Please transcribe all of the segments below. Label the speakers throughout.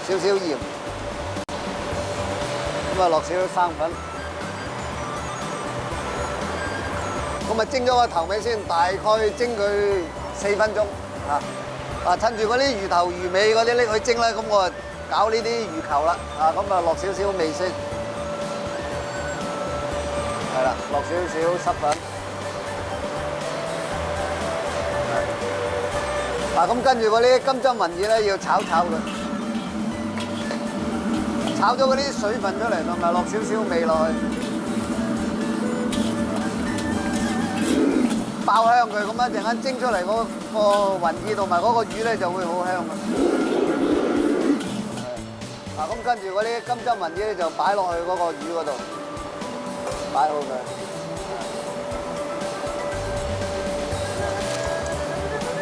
Speaker 1: 少少鹽，咁啊落少少生粉，咁啊蒸咗個頭尾先，大概蒸佢4分鐘啊！啊，趁住嗰啲魚頭魚尾嗰啲拎去蒸咧，咁我搞呢啲魚球啦，啊咁啊落少少味先，係啦，落少少濕粉。嗱，咁跟住嗰啲金針雲耳咧，要炒佢，炒咗嗰啲水分出嚟，同埋落少少味落去，爆香佢，咁一陣間蒸出嚟嗰個雲耳同埋嗰個魚咧就會好香嘅。嗱，咁跟住嗰啲金針雲耳咧就擺落去嗰個魚嗰度，擺好佢。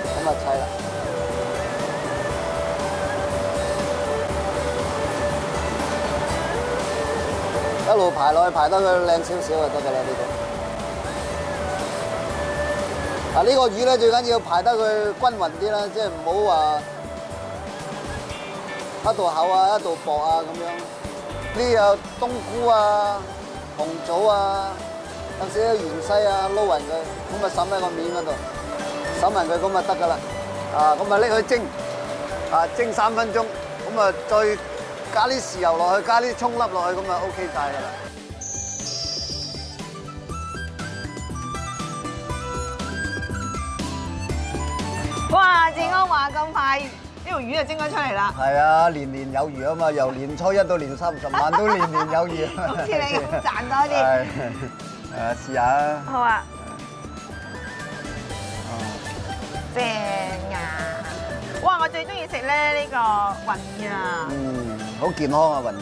Speaker 1: 咁啊砌啦。一路排落去，排得佢靚少少就得㗎啦，呢個。嗱，呢個魚咧最緊要排得佢均勻啲啦，即係唔好話一度厚啊，一度薄啊咁樣。呢有冬菇啊、紅棗啊，有少少芫茜啊，撈勻佢，咁啊滲喺個面嗰度，滲勻佢咁啊得㗎啦。啊，咁啊拎去蒸，啊蒸3分鐘，咁啊再加啲豉油落去，加啲葱粒落去，咁啊 OK 晒㗎啦。
Speaker 2: 哇！謝安話咁快，呢條魚就蒸咗出嚟啦。
Speaker 1: 係啊，年年有餘啊嘛，由年初一到年30晚都年年有餘。
Speaker 2: 好似你咁賺多啲。
Speaker 1: 係，試下啊。
Speaker 2: 好啊。正啊！哇！我最中意食咧呢個雲耳啊。
Speaker 1: 嗯，好健康啊雲耳。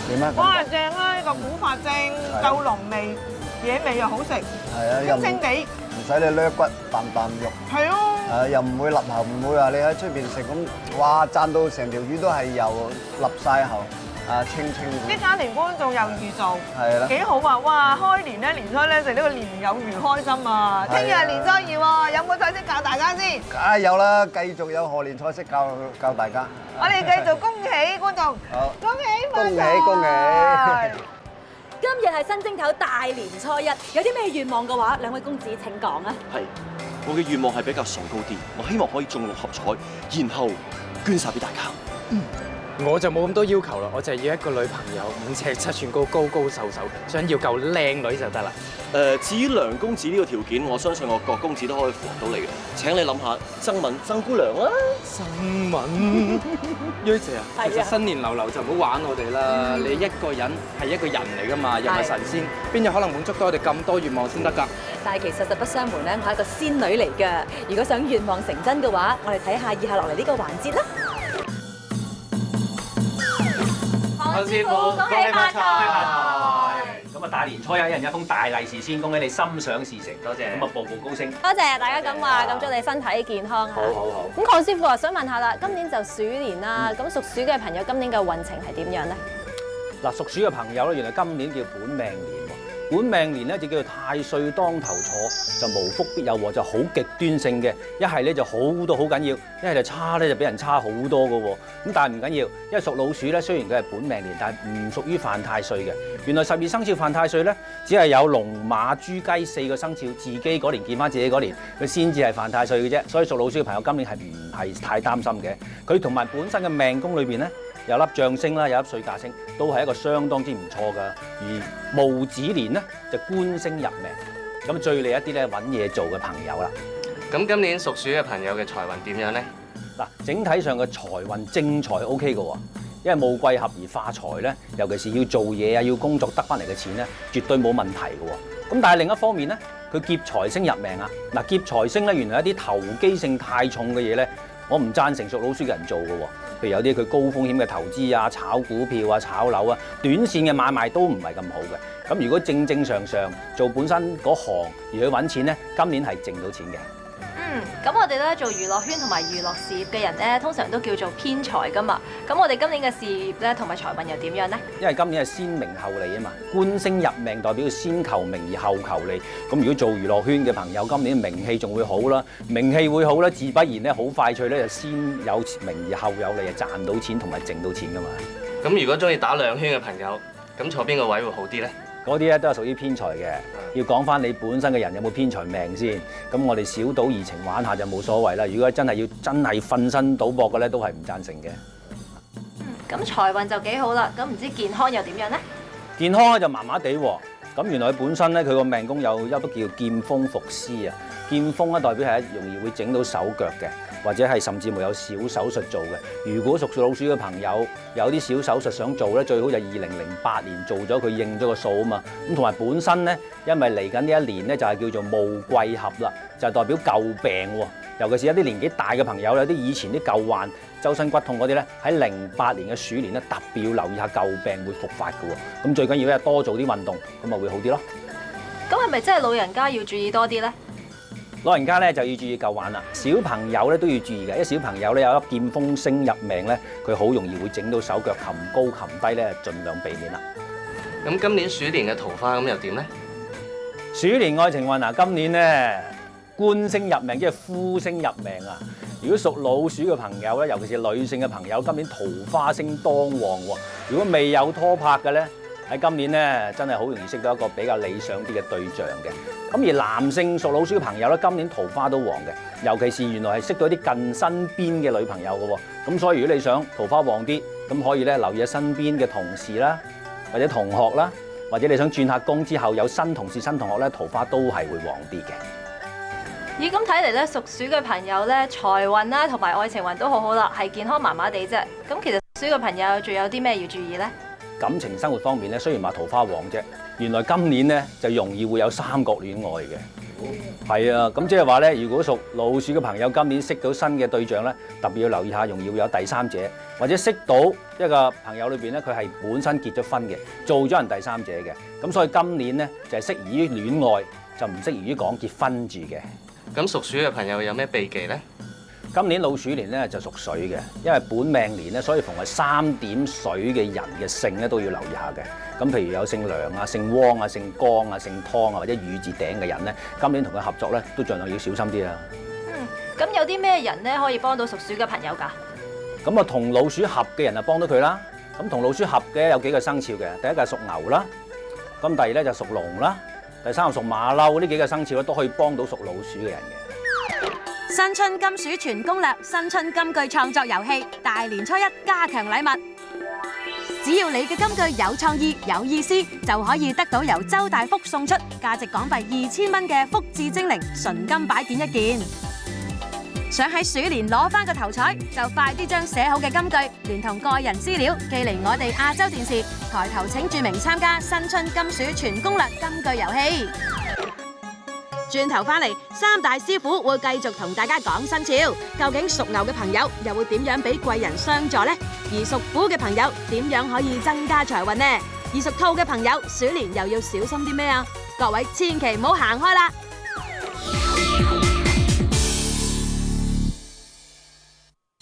Speaker 1: 點啊？
Speaker 2: 哇！正啊！呢個古法蒸夠濃味，野味又好食，
Speaker 1: 係啊，
Speaker 2: 清清地，
Speaker 1: 唔使你掠骨，啖啖肉。
Speaker 2: 係咯。
Speaker 1: 又唔會立喉，唔會話你喺出邊食咁，哇讚到成條魚都係油立晒喉，啊清清。
Speaker 2: 啲家庭觀眾有魚做，
Speaker 1: 係啦，
Speaker 2: 幾好啊！哇！開年咧，年初咧食呢個年有餘開心啊！聽日係年初2喎，有冇菜式教大家先？
Speaker 1: 梗係有啦，繼續有賀年菜式教大家。
Speaker 2: 我哋繼續恭喜觀眾，
Speaker 1: 好，
Speaker 2: 恭喜發財！
Speaker 1: 恭喜恭喜！
Speaker 3: 今日係新正頭大年初一，有啲咩願望嘅話，兩位公子請講啊！
Speaker 4: 係，我嘅願望係比較崇高啲，我希望可以中6合彩，然後捐晒俾大家。
Speaker 5: 我就冇咁多要求啦，我就係要一個女朋友5尺7寸高，高高瘦瘦，想要夠靚女就得啦。
Speaker 4: 至於梁公子呢個條件，我相信我郭公子都可以符合到你嘅。請你諗下，曾敏曾姑娘啦。
Speaker 5: 曾敏，蕊姐啊，其實新年流流就唔好玩我哋啦。你一個人係一個人嚟噶嘛，又唔係神仙，邊有可能滿足到我哋咁多願望先得㗎？
Speaker 3: 但係其實實不相瞞咧，我係一個仙女嚟㗎。如果想願望成真嘅話，我哋睇下以下落嚟呢個環節啦。
Speaker 6: 康師傅，恭喜發財！咁啊，大年初一，一人一封大利是先，恭喜你心想事成，多謝。咁啊，步步高升。
Speaker 3: 多謝大家咁話，咁祝你身體健康啊！
Speaker 6: 好好好。
Speaker 3: 咁鄺師傅啊，想問下啦，今年就鼠年啦，咁屬鼠嘅朋友今年嘅運程係點樣咧？
Speaker 7: 嗱，屬鼠嘅朋友咧，原來今年叫本命年喎。本命年咧就叫做太歲當頭坐，就無福必有禍，就好極端性嘅。一係咧就好到好緊要，一係就差咧就比人差好多嘅喎。咁但係唔緊要，因為屬老鼠咧，雖然佢係本命年，但係唔屬於犯太歲嘅。原來12生肖犯太歲咧，只係有龍馬豬雞4個生肖，自己嗰年見翻自己嗰年，佢先至係犯太歲嘅啫。所以屬老鼠嘅朋友今年係唔係太擔心嘅。佢同埋本身嘅命宮裏邊咧，有粒將星啦，有粒歲駕星，都係一個相當之唔錯㗎。而戊子年咧就官星入命，咁最利一啲咧揾嘢做嘅朋友啦。
Speaker 6: 咁今年屬鼠嘅朋友嘅財運點樣咧？
Speaker 7: 嗱，整體上嘅財運正財 O K 嘅喎，因為戊癸合而化財咧，尤其是要做嘢啊、要工作得翻嚟嘅錢咧，絕對冇問題嘅喎。咁但係另一方面咧，佢劫財星入命啊！嗱，劫財星咧，原來一啲投機性太重嘅嘢咧，我唔贊成屬老鼠嘅人做嘅喎。譬如有啲佢高風險嘅投資啊、炒股票啊、炒樓啊，短線嘅買賣都唔係咁好嘅。咁如果正正常常做本身嗰行而去揾錢咧，今年係掙到錢嘅。
Speaker 3: 咁我哋咧做娛樂圈同埋娛樂事業嘅人咧，通常都叫做偏財噶嘛。咁我哋今年嘅事業咧同埋財運又點樣呢？
Speaker 7: 因為今年係先名後利啊嘛，官星入命代表先求名而後求利。咁如果做娛樂圈嘅朋友，今年名氣仲會好啦，名氣會好咧，自不然咧好快脆咧就先有名而後有利，就賺到錢同埋剩到錢噶嘛。
Speaker 4: 咁如果中意打兩圈嘅朋友，咁坐邊個位會好啲咧？
Speaker 7: 嗰啲咧都係屬於偏財嘅，要講翻你本身嘅人有冇偏財命先。咁我哋小賭怡情玩下就冇所謂啦。如果真係瞓身賭博嘅咧，都係唔贊成嘅。
Speaker 3: 咁財運就幾好啦，咁唔知健康又點樣呢？
Speaker 7: 健康咧就麻麻地喎。咁原來佢本身咧佢個命宮有一筆叫劍鋒伏屍啊。劍鋒咧代表係容易會整到手腳嘅，或者係甚至乎有小手術做嘅。如果屬老鼠嘅朋友有啲小手術想做咧，最好就2008年做咗佢應咗個數啊嘛。咁同埋本身咧，因為嚟緊呢一年咧就係叫做戊癸合啦，就係代表舊病喎。尤其是一啲年紀大嘅朋友，有啲以前啲舊患、周身骨痛嗰啲咧，喺08年嘅鼠年咧特別要留意下舊病會復發嘅喎。咁最緊要咧多做啲運動，咁咪會好啲咯。
Speaker 3: 咁係咪真係老人家要注意多啲咧？
Speaker 7: 老人家咧就要注意舊患啦，小朋友咧都要注意嘅，因為小朋友咧有粒劍鋒星入命咧，佢好容易會整到手腳擒高擒低咧，盡量避免啦。
Speaker 4: 咁今年鼠年嘅桃花咁又點咧？
Speaker 7: 鼠年愛情運今年咧官星入命，即係夫星入命啊！如果屬老鼠嘅朋友咧，尤其是女性嘅朋友，今年桃花星當旺喎。如果未有拖拍嘅咧，喺今年咧真係好容易識到一個比較理想啲嘅對象嘅。咁而男性屬老鼠嘅朋友咧，今年桃花都旺嘅，尤其是原來係識到一啲近身邊嘅女朋友嘅喎。咁所以如果你想桃花旺啲，咁可以咧留意下身邊嘅同事啦，或者同學啦，或者你想轉下工之後有新同事、新同學咧，桃花都係會旺啲嘅。
Speaker 3: 咦，咁睇嚟咧，屬鼠嘅朋友咧，財運啦同埋愛情運都好好啦，係健康麻麻地啫。咁其實屬鼠嘅朋友仲有啲咩要注意咧？
Speaker 7: 感情生活方面咧，雖然話桃花旺啫，原來今年咧就容易會有三角戀愛嘅。係啊，咁即係話咧，如果屬老鼠嘅朋友今年識到新嘅對象咧，特別要留意下，容易會有第三者，或者識到一個朋友裏邊咧，佢係本身結咗婚嘅，做咗人第三者嘅。咁所以今年咧就係適宜於戀愛，就唔適宜於講結婚住嘅。
Speaker 4: 咁屬鼠嘅朋友有咩避忌咧？
Speaker 7: 今年老鼠年咧就屬水嘅，因為本命年咧，所以逢係3點水嘅人嘅姓咧都要留意下嘅。咁譬如有姓梁啊、姓汪啊、姓江啊、姓湯啊或者雨字頂嘅人咧，今年同佢合作咧都盡量要小心啲啦。
Speaker 3: 咁有啲咩人咧可以幫到屬鼠嘅朋友㗎？
Speaker 7: 咁啊，同老鼠合嘅人啊幫到佢啦。咁同老鼠合嘅有幾個生肖嘅，第一個係屬牛啦，咁第二咧就屬龍啦，第三個屬馬騮，呢幾個生肖咧都可以幫到屬老鼠嘅人嘅。
Speaker 8: 新春金鼠全攻略，新春金句創作遊戲，大年初一加強禮物。只要你嘅金句有創意、有意思，就可以得到由周大福送出價值港幣2000蚊嘅福至精靈純金擺件1件。想喺鼠年攞翻個頭彩，就快啲將寫好嘅金句連同個人資料寄嚟我哋亞洲電視抬頭，請注明參加新春金鼠全攻略金句遊戲。轉頭翻嚟，3大師傅會繼續同大家講生肖，究竟屬牛嘅朋友又會點樣俾貴人相助呢？而屬虎嘅朋友點樣可以增加財運呢？而屬兔嘅朋友鼠年又要小心啲咩啊？各位千祈唔好行開啦！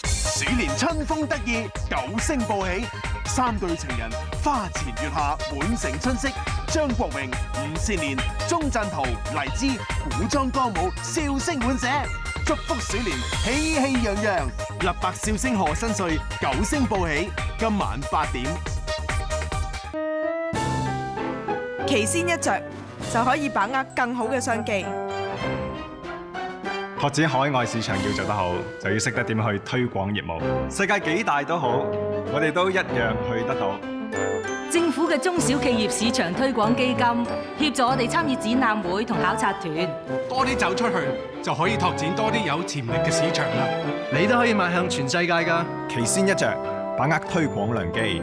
Speaker 9: 鼠年春風得意，9星報喜，3對情人花前月下，滿城春色。張國榮、吳倩蓮、鐘鎮濤、黎姿，古裝歌舞，笑聲滿瀉，祝福鼠年喜氣洋洋，立白笑聲賀新歲，9星報喜，今晚8點。
Speaker 10: 旗先一着就可以把握更好嘅商機。
Speaker 11: 拓展海外市場要做得好，就要識得點去推廣業務。世界幾大都好，我哋都一樣去得到。
Speaker 12: 政府嘅中小企業市場推廣基金協助我哋參與展覽會同考察團，
Speaker 13: 多啲走出去就可以拓展多啲有潛力嘅市場啦。
Speaker 14: 你都可以邁向全世界㗎。
Speaker 11: 旗先一着，把握推廣良機。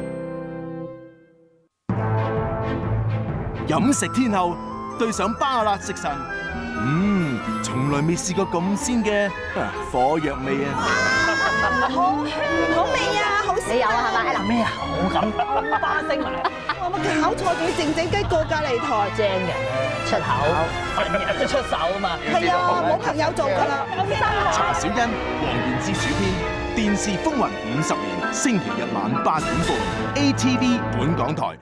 Speaker 9: 飲食天后對上巴辣食神，從來未試過咁鮮嘅火藥味啊！
Speaker 2: 好香，好味啊，好食！
Speaker 3: 你有啊係咪？
Speaker 2: 嗱咩啊？好咁，花星嚟！我冇搞錯，仲要靜靜雞過隔離台，正嘅，出
Speaker 15: 出口，日日都出手啊嘛。
Speaker 2: 係啊，冇朋友做㗎啦。
Speaker 9: 查小欣、黃燕之主編，電視風雲50年，星期日晚8點半 ，ATV 本港台。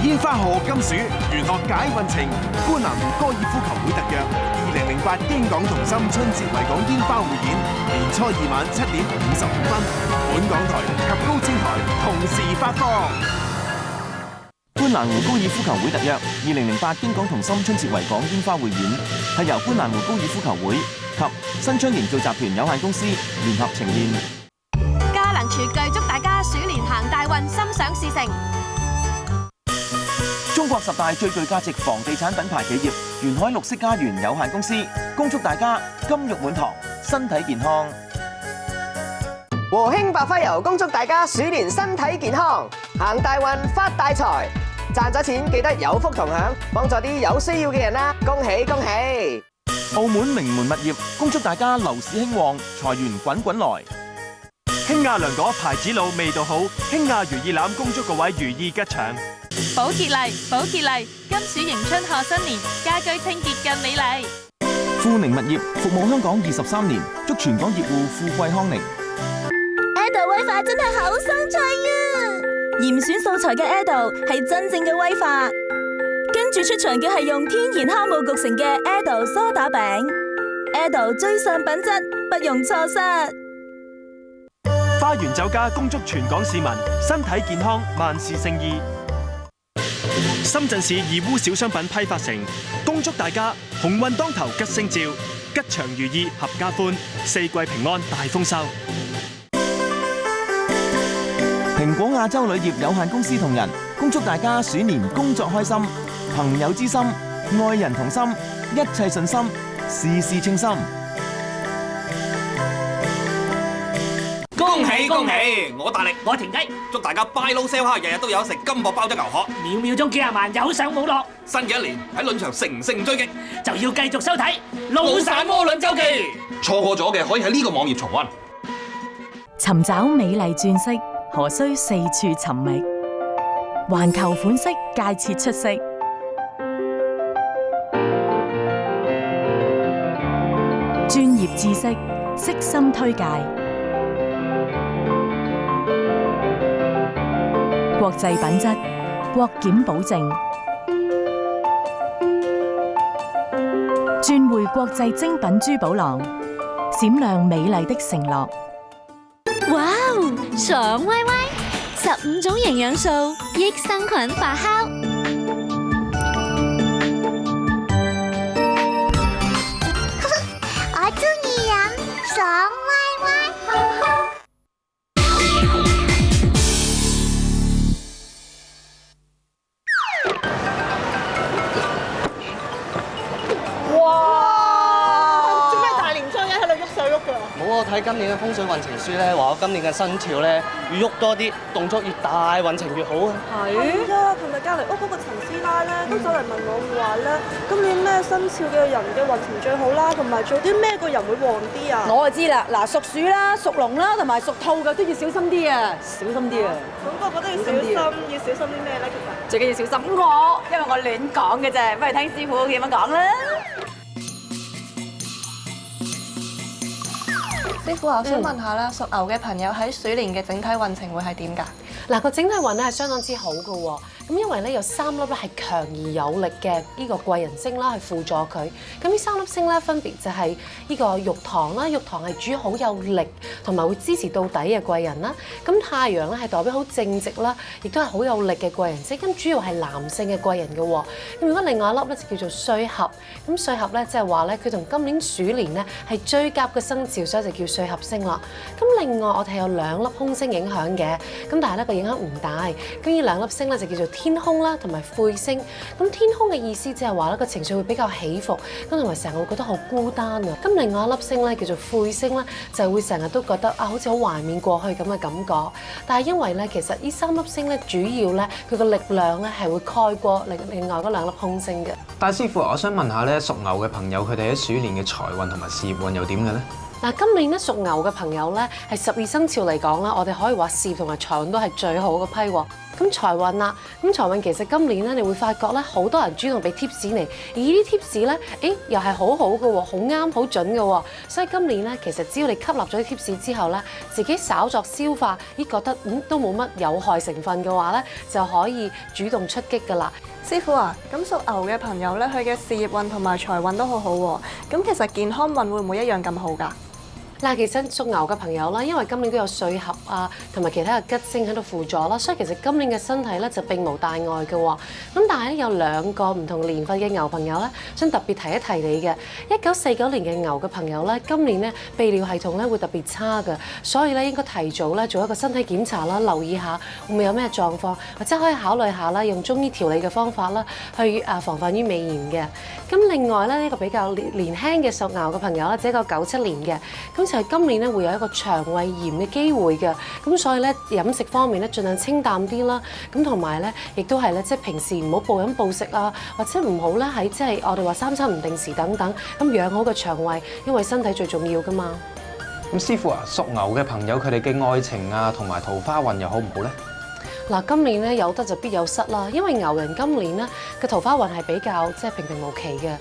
Speaker 9: 煙花賀金鼠，玄學解運程，觀瀾湖高爾夫球會特約2008京港同心春節維港煙花匯演，年初2晚7點55分，本港台及高清台同時發放。
Speaker 16: 觀瀾湖高爾夫球會特約2008京港同心春節維港煙花匯演，係由觀瀾湖高爾夫球會及新昌營造集團有限公司聯合呈現。
Speaker 8: 嘉能廚具祝大家鼠年行大運，心想事成。
Speaker 16: 中國10大最具價值房地產品牌企業沿海綠色家園有限公司，恭祝大家金玉滿堂，身體健康。
Speaker 17: 和興百輝油恭祝大家鼠年身體健康，行大運發大財，賺咗錢記得有福同享，幫助啲有需要嘅人啦！恭喜恭喜！
Speaker 16: 澳門名門物業恭祝大家樓市興旺，財源滾滾來。
Speaker 18: 興亞良果牌子老味道好，興亞如意欖恭祝各位如意吉祥。
Speaker 12: 寶潔麗，寶潔麗，金鼠迎春賀新年，家居清潔更美麗。
Speaker 16: 富寧物業服務香港23年，祝全港業戶富貴康寧。
Speaker 19: Ado 威化真係好生趣啊！嚴選素材嘅 Ado 係真正嘅威化，跟住出場嘅係用天然酵母焗成嘅 Ado 梳打餅。Ado 最上品質，不容錯失。
Speaker 18: 花園酒家恭祝全港市民身體健康，萬事勝意。深圳市義烏小商品批發城恭祝大家鴻運當頭吉星照，吉祥如意合家歡，四季平安大豐收。
Speaker 16: 蘋果亞洲鋁業有限公司同仁恭祝大家鼠年工作開心，朋友之心，愛人同心，一切順心，事事稱心。
Speaker 20: 恭喜恭喜！我大力，我田雞，祝大家拜老 sell 蝦，日日都有食金箔包咗牛殼，
Speaker 15: 秒秒鐘幾廿萬，有上冇落。
Speaker 20: 新嘅一年喺論場乘勝追擊，
Speaker 15: 就要繼續收睇《老散魔論周記》。
Speaker 20: 錯過咗嘅可以喺呢個網頁重溫。
Speaker 21: 尋找美麗鑽飾，何須四處尋覓？環球款式，皆設出色。專業知識，悉心推介。國際品質，國檢保證，轉匯國際精品珠寶廊，閃亮美麗的承諾。
Speaker 19: 哇哦，爽歪歪，15種營養素，益生菌發酵。我中意飲爽歪歪。
Speaker 2: 哇！做咩大年初一喺度喐手喐腳？
Speaker 22: 冇啊！睇今年嘅風水運程書咧，話我今年嘅生肖咧要喐多啲，動作越大，運程越好啊！
Speaker 23: 係啊！琴日隔離屋嗰個陳師奶咧都走嚟問我話咧，今年咩生肖嘅人嘅運程最好啦，同埋做啲咩個人會旺啲啊？
Speaker 24: 我就知啦，嗱，屬鼠啦、屬龍啦，同埋屬兔嘅都要小心啲啊！小心啲啊！
Speaker 23: 咁我覺得要小心，要小心啲咩咧？其實
Speaker 24: 最緊要小心我，因為我亂講嘅啫，不如聽師傅點樣講啦。
Speaker 25: 師傅，我想問下啦，屬牛嘅朋友喺鼠年嘅整體運程會係點㗎？
Speaker 26: 嗱，個整體運咧係相當之好嘅喎。咁因為咧有3粒咧係強而有力嘅呢個貴人星啦，去輔助佢。咁呢3粒星咧分別就係呢個玉堂啦，玉堂係主好有力同埋會支持到底嘅貴人啦。咁太陽咧係代表好正直啦，亦都係好有力嘅貴人星。咁主要係男性嘅貴人嘅喎。咁如果另外一粒咧就叫做歲合。咁歲合咧即係話咧佢同今年鼠年咧係最夾嘅生肖，所以就叫歲合星啦。咁另外我哋有2粒空星影響嘅，咁但係咧個影響唔大。咁呢2粒星咧就叫做天空啦，同埋魁星。咁天空嘅意思即係話咧個情緒會比較起伏，咁同埋成日會覺得好孤單啊。咁另外一粒星咧叫做魁星咧，就會成日都覺得啊好似好懷緬過去咁嘅感覺。但係因為咧其實呢3粒星咧主要咧佢個力量咧係會蓋過另外嗰2粒空星嘅。
Speaker 5: 但係師傅，我想問下咧，屬牛嘅朋友佢哋喺鼠年嘅財運同埋事業運又點嘅咧？
Speaker 26: 嗱，今年咧屬牛嘅朋友咧係12生肖嚟講啦，我哋可以話事業同埋財運都係最好嘅批喎。咁財運啦，咁財運其實今年咧，你會發覺咧，好多人主動俾 tips 嚟，而呢啲 tips 咧，又係好好嘅喎，好啱好準嘅喎，所以今年咧，其實只要你吸納咗啲 tips 之後咧，自己稍作消化，覺得都冇乜有害成分嘅話咧，就可以主動出擊㗎啦。
Speaker 23: 師傅啊，咁屬牛嘅朋友咧，佢嘅事業運同埋財運都好好喎，咁其實健康運會唔會一樣咁好㗎？
Speaker 26: 嗱，其實屬牛嘅朋友啦，因為今年都有歲合啊，同埋其他嘅吉星喺度輔助啦，所以其實今年嘅身體咧就並無大礙嘅喎。咁但係咧有2個唔同年份嘅牛朋友咧，想特別提一提你嘅。1949年嘅牛嘅朋友咧，今年咧泌尿系統咧會特別差嘅，所以咧應該提早咧做一個身體檢查啦，留意下會唔會有咩狀況，或者可以考慮下啦，用中醫調理嘅方法啦，去防範於未然嘅。咁另外咧呢個比較年輕嘅屬牛嘅朋友咧，即係個97年嘅，咁就係今年咧會有一個腸胃炎嘅機會嘅，咁所以咧飲食方面咧盡量清淡啲啦，咁同埋咧亦都係咧即係平時唔好暴飲暴食啊，或者唔好咧喺即係我哋話3餐唔定時等等，咁養好個腸胃，因為身體最重要噶嘛。
Speaker 5: 咁師傅啊，屬牛嘅朋友佢哋嘅愛情啊同埋桃花運又好唔好咧？
Speaker 26: 嗱，今年咧有得就必有失啦，因為牛人今年咧嘅桃花運係比較即係平平無奇嘅。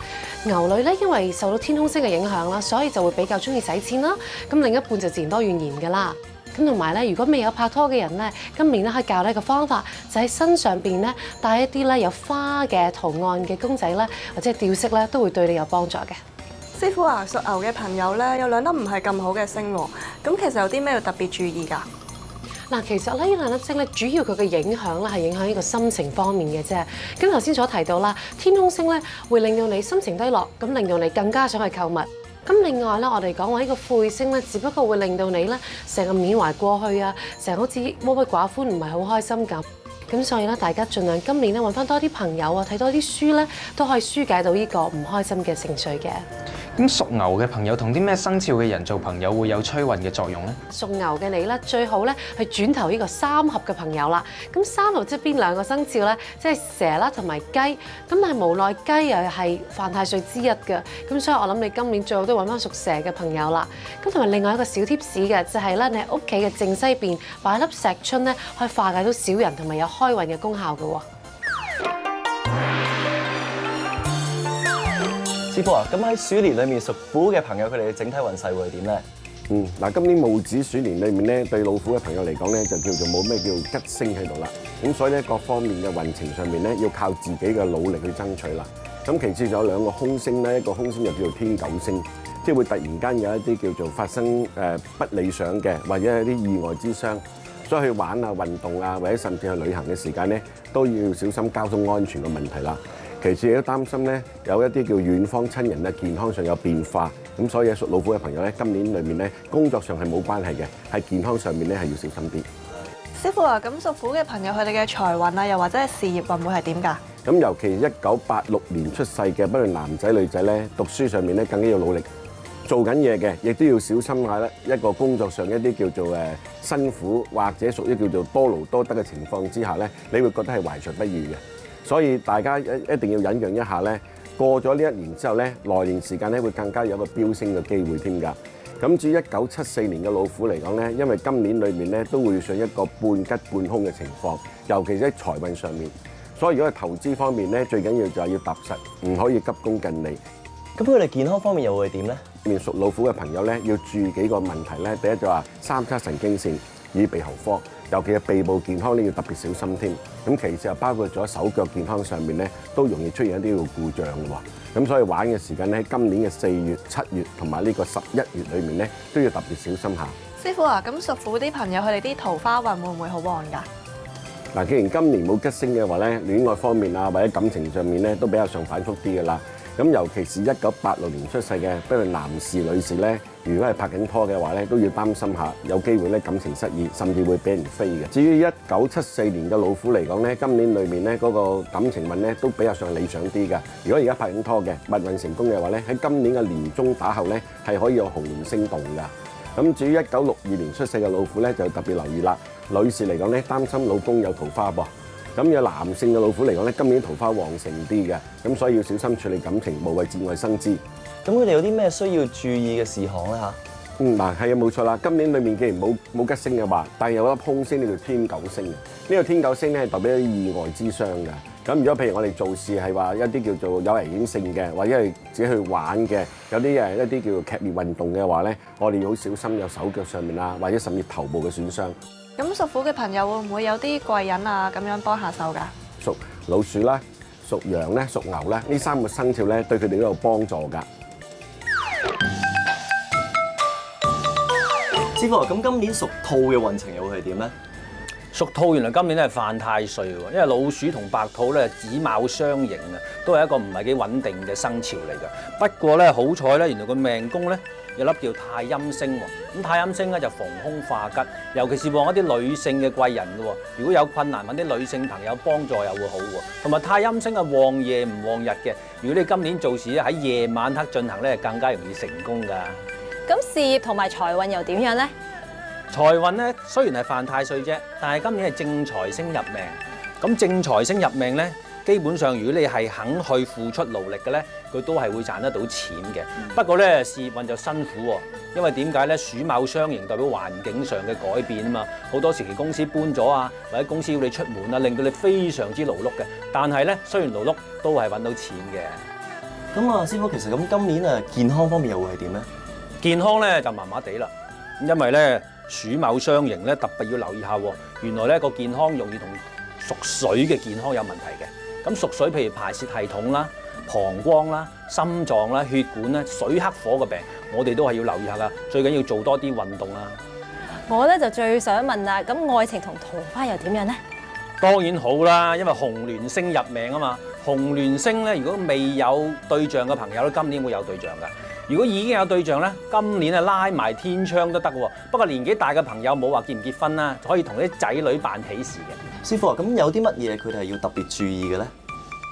Speaker 26: 牛女咧因為受到天空星嘅影響啦，所以就會比較中意使錢啦。咁另一半就自然多怨言㗎啦。咁同埋咧，如果未有拍拖嘅人咧，今年咧可以教你一個方法，就喺身上邊咧帶一啲咧有花嘅圖案嘅公仔咧，或者係吊飾咧，都會對你有幫助嘅。
Speaker 23: 師傅啊，屬牛嘅朋友咧有2粒唔係咁好嘅星喎，咁其實有啲咩要特別注意㗎？
Speaker 26: 嗱，其實呢2粒星咧，主要佢嘅影響咧係影響呢個心情方面嘅啫。咁頭先所提到啦，天空星咧會令到你心情低落，咁令到你更加想去購物。咁另外咧，我哋講話呢個魁星咧，只不過會令到你咧成個緬懷過去啊，成日好似鬱鬱寡歡，唔係好開心咁。咁所以咧，大家盡量今年咧揾翻多啲朋友啊，睇多啲書咧，都可以紓解到呢個唔開心嘅情緒嘅。
Speaker 5: 咁屬牛嘅朋友同啲咩生肖嘅人做朋友會有催運嘅作用咧？
Speaker 26: 屬牛嘅你咧，最好咧係轉投呢個3合嘅朋友啦。咁3合即係邊2個生肖咧？即係蛇啦同埋雞。咁但係無奈雞又係犯太歲之一嘅。咁所以我諗你今年最好都揾翻屬蛇嘅朋友啦。咁同埋另外一個小貼士嘅就係咧，你喺屋企嘅正西邊擺粒石春咧，可以化解到小人同埋有開運嘅功效嘅喎。
Speaker 1: 師傅啊，咁喺鼠年裏面屬虎嘅朋友，佢哋嘅整體運勢會係點咧？
Speaker 4: 嗱，今年戊子鼠年裏面咧，對老虎嘅朋友嚟講咧，就叫做冇咩叫吉星喺度啦。咁所以咧，各方面嘅運程上面咧，要靠自己嘅努力去爭取啦。咁其次仲有2個凶星咧，一個凶星就叫做天狗星，即係會突然間有一啲叫做發生不理想嘅，或者係啲意外之傷。所以去玩啊、運動啊，或者甚至去旅行嘅時間咧，都要小心交通安全嘅問題啦。其次亦都擔心咧，有一啲叫遠方親人咧健康上有變化，咁所以屬老虎嘅朋友咧，今年裏面咧工作上係冇關係嘅，喺健康上面咧係要小心啲。
Speaker 23: 師傅啊，咁屬虎嘅朋友佢哋嘅財運啊，又或者係事業運會係點㗎？
Speaker 4: 咁尤其1986年出世嘅，不論男仔女仔咧，讀書上面咧更加要努力，做緊嘢嘅，亦都要小心下咧一個工作上一啲叫做辛苦或者屬於叫做多勞多得嘅情況之下咧，你會覺得係懷才不遇嘅。所以大家一定要忍讓一下咧，過咗呢1年之後咧，來年時間咧會更加有一個飆升嘅機會添㗎。咁至於1974年嘅老虎嚟講咧，因為今年裏面咧都會上一個半吉半凶嘅情況，尤其喺財運上面。所以如果係投資方面咧，最緊要就係要踏實，唔可以急功近利。
Speaker 1: 咁佢哋健康方面又會點咧？
Speaker 4: 面屬老虎嘅朋友咧，要注意幾個問題咧。第一就話3叉神經線、耳鼻喉科，尤其係鼻部健康咧要特別小心添。咁其次又包括咗手腳健康上面咧，都容易出現一啲故障嘅喎。咁所以玩嘅時間咧，今年嘅4月、7月同埋呢個11月裏面咧，都要特別小心下。
Speaker 23: 師傅啊，咁屬虎啲朋友佢哋啲桃花運會唔會好旺㗎？
Speaker 4: 嗱，既然今年冇吉星嘅話咧，戀愛方面啊或者感情上面咧都比較上反覆啲嘅啦。咁尤其是1986年出世嘅，不論男士女士咧，如果係拍緊拖嘅話咧，都要擔心下，有機會咧感情失意，甚至會俾人飛嘅。至於1974年嘅老虎嚟講咧，今年裏面咧嗰個感情運咧都比較上理想啲㗎。如果而家拍緊拖嘅，蜜運成功嘅話咧，喺今年嘅年中打後咧係可以有紅鸞星動㗎。咁至於1962年出世嘅老虎咧，就特別留意啦。女士嚟講咧，擔心老公有桃花噃。咁有男性嘅老虎嚟講咧，今年桃花旺盛啲嘅，咁所以要小心處理感情，無謂節外生枝。
Speaker 1: 咁佢哋有啲咩需要注意嘅事項咧嚇？
Speaker 4: 嗱係啊，冇錯啦。今年裏面既然冇吉星嘅話，但係有粒空星，呢叫天九星嘅。呢個天九星咧係代表啲意外之傷㗎。咁如果譬如我哋做事係話一啲叫做有危險性嘅，或者係自己去玩嘅，有啲一啲叫做劇烈運動嘅話咧，我哋要好小心有手腳上面啊，或者甚至頭部嘅損傷。
Speaker 25: 咁屬虎嘅朋友會唔會有啲貴人啊咁樣幫下手㗎？
Speaker 4: 屬老鼠啦、屬羊咧、屬牛咧，呢3個生肖咧對佢哋都有幫助㗎。
Speaker 1: 師傅，咁今年屬兔嘅運程又會係點咧？
Speaker 6: 屬兔原來今年咧係犯太歲喎，因為老鼠同白兔咧子卯相刑啊，都係一個唔係幾穩定嘅生肖嚟㗎。不過咧好彩咧，原來個命宮咧有粒叫太陰星喎。咁太陰星咧就逢凶化吉，尤其是旺一啲女性嘅貴人㗎喎。如果有困難揾啲女性朋友幫助又會好喎。同埋太陰星係旺夜唔旺日嘅，如果你今年做事咧喺夜晚黑進行咧，更加容易成功㗎。
Speaker 3: 咁事業同埋財運又點樣呢？
Speaker 6: 財運咧雖然係犯太歲啫，但係今年係正財星入命。咁正財星入命咧，基本上如果你係肯去付出勞力嘅咧，佢都係會賺得到錢嘅。不過咧事業運就辛苦喎，因為點解咧？鼠卯相刑代表環境上嘅改變啊嘛，好多時期公司搬咗啊，或者公司要你出門啊，令到你非常之勞碌嘅。但係咧雖然勞碌，都係揾到錢嘅。
Speaker 1: 咁啊，師傅其實咁今年啊健康方面又會係點咧？
Speaker 6: 健康咧就麻麻地啦，因為咧鼠卯相刑咧特別要留意下喎。原來咧個健康容易同屬水嘅健康有問題嘅。咁屬水譬如排泄系統啦、膀胱啦、心臟啦、血管啦、水克火嘅病，我哋都係要留意下噶。最緊要做多啲運動啦。
Speaker 3: 我咧就最想問啦，咁愛情同桃花又點樣呢？
Speaker 6: 當然好啦，因為紅鸞星入命啊嘛。紅鸞星咧，如果未有對象嘅朋友咧，今年會有對象噶。如果已經有對象咧，今年啊拉埋天窗都得喎。不過年紀大嘅朋友冇話結唔結婚啦，可以同啲仔女辦喜事嘅。
Speaker 1: 師傅啊，咁有啲乜嘢佢哋係要特別注意嘅咧？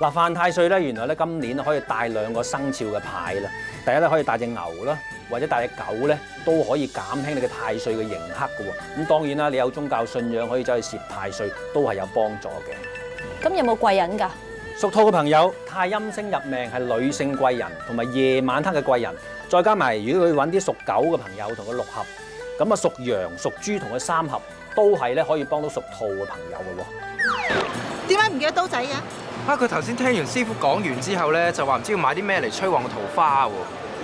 Speaker 6: 嗱，犯太歲咧，原來咧今年可以帶2個生肖嘅牌啦。第一咧可以帶隻牛啦，或者帶隻狗咧，都可以減輕你嘅太歲嘅刑克嘅喎。咁當然啦，你有宗教信仰可以走去攝太歲，都係有幫助嘅。
Speaker 3: 咁有冇貴人㗎？
Speaker 6: 屬兔嘅朋友，太陰星入命係女性貴人，同埋夜晚黑嘅貴人，再加埋如果佢揾啲屬狗嘅朋友同佢6合，咁啊屬羊、屬豬同佢3合，都係咧可以幫到屬兔嘅朋友嘅喎。
Speaker 7: 點解唔記得刀仔嘅？
Speaker 5: 佢頭先聽完師傅講完之後咧，就話唔知要買啲咩嚟催旺個桃花喎。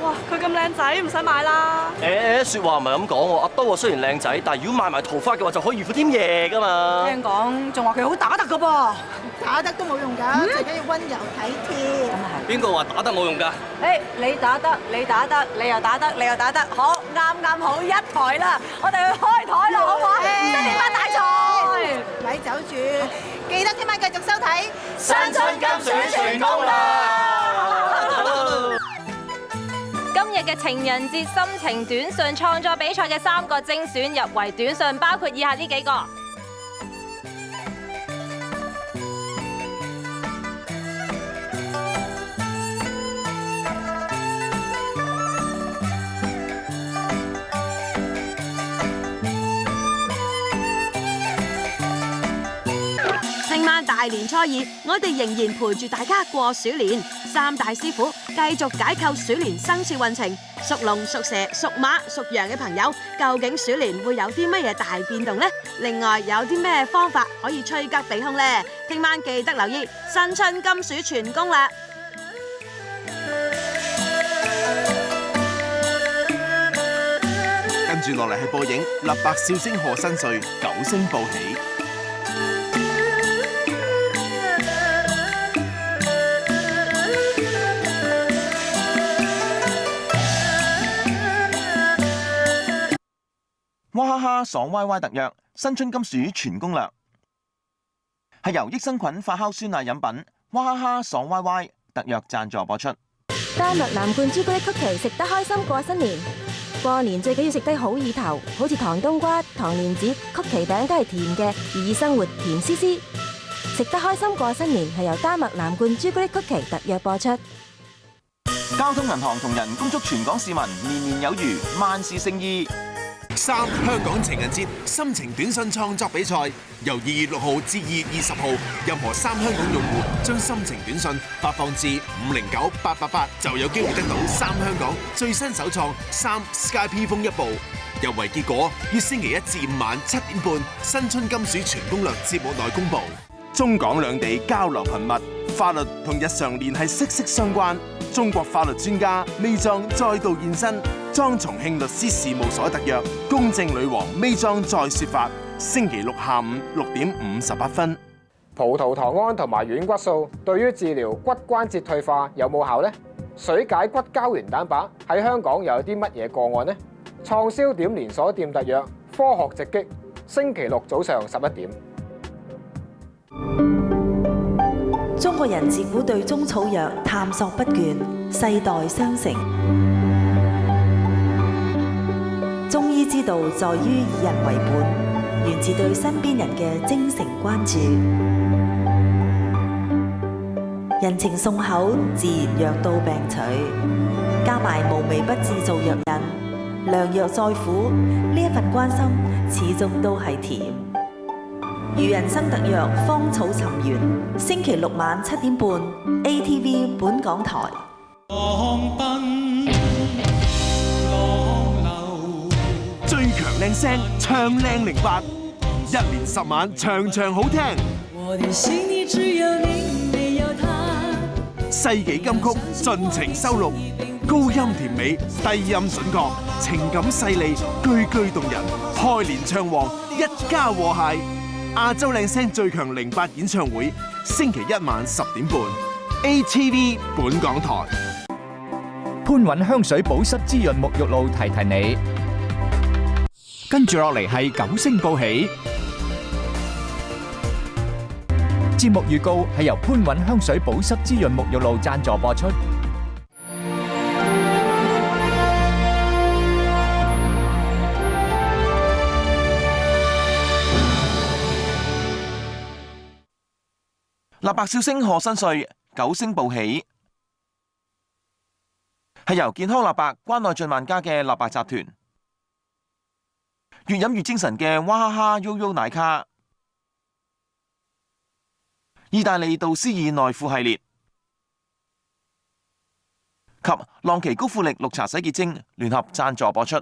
Speaker 23: 哇！佢咁靚仔，唔使買啦。
Speaker 10: 説話唔係咁講喎，阿兜雖然靚仔，但係如果買埋桃花嘅話，就可以如虎添夜㗎嘛。
Speaker 23: 聽講仲話佢好打得㗎噃，打得都冇用㗎，最緊要溫柔體貼。
Speaker 10: 邊個話打得冇用㗎？
Speaker 24: 誒，你打得，你打得，你又打得，你又打得，好啱好一台啦！我哋去開台啦，好唔好？新年發大財！
Speaker 7: 咪走住，記得聽晚繼續收睇《
Speaker 15: 新春金鼠全攻略》。
Speaker 3: 今日嘅情人節心情短信創作比賽嘅3個精選入圍短信，包括以下呢幾個。
Speaker 8: 聽晚大年初2，我哋仍然陪住大家過鼠年。3大師傅繼續解構鼠年生肖運程。屬龍、屬蛇、屬馬、屬羊嘅朋友，究竟鼠年會有啲乜嘢大變動呢？另外有啲咩方法可以趨吉避凶呢？聽晚記得留意新春金鼠全攻略。
Speaker 9: 跟住落嚟係播映立白笑星賀新歲，9星報喜。
Speaker 16: 娃哈哈爽歪歪特約新春金鼠全攻略，係由益生菌發酵酸奶飲品娃哈哈爽歪歪特約贊助播出。
Speaker 19: 丹麥藍罐朱古力曲奇，食得開心過新年。過年最緊要食得好意頭，好似糖冬瓜、糖蓮子、曲奇餅都係甜嘅，寓意生活甜絲絲。食得開心過新年係由丹麥藍罐朱古力曲奇特約播出。
Speaker 16: 交通銀行同人恭祝全港市民年年有餘，萬事勝意。
Speaker 9: 3香港情人節心情短信創作比賽，由2月6號至2月20號，任何3香港用戶將心情短信發放至509-888，就有機會得到3香港最新首創3 Sky P 風一部。入圍結果於星期1至5晚7點半新春金鼠全攻略節目內公佈。中港兩地交流頻密，法律同日常聯繫息息相關。中國法律專家May莊再度現身，莊重慶律師事務所特約公正女王May莊再説法。星期六下午6點58分。
Speaker 11: 葡萄糖胺同埋軟骨素對於治療骨關節退化有冇效呢？水解骨膠原蛋白喺香港又有啲乜嘢個案呢？創銷點連鎖店特約科學直擊，星期六早上11點。
Speaker 12: 中國人自古對中草藥探索不倦，世代相承。中醫之道在於以人為本，源自對身邊人嘅精誠關注。人情送口，自然藥到病除。加埋無微不至做藥引，良藥再苦，呢一份關心始終都係甜。如人生特約芳草尋源，星期六晚7點半 ATV 本港台。
Speaker 9: 最強靚聲，唱靚08，一連10晚場場好聽。世紀金曲盡情收錄，高音甜美，低音準確，情感細膩，句句動人。開年唱王，一家和諧。亞洲靚聲最強08演唱會，星期1晚10點半 ATV 本港台。
Speaker 13: 潘韻香水保濕滋潤沐浴露提提你。跟住落嚟係9星報喜。節目預告係由潘韻香水保濕滋潤沐浴露贊助播出。
Speaker 14: 立白笑聲賀新歲，9星報喜，係由健康立白關愛進萬家嘅立白集團，越飲越精神嘅娃哈哈 YoYo 奶卡，意大利杜斯爾內褲系列及浪奇高富力綠茶洗潔精聯合贊助播出。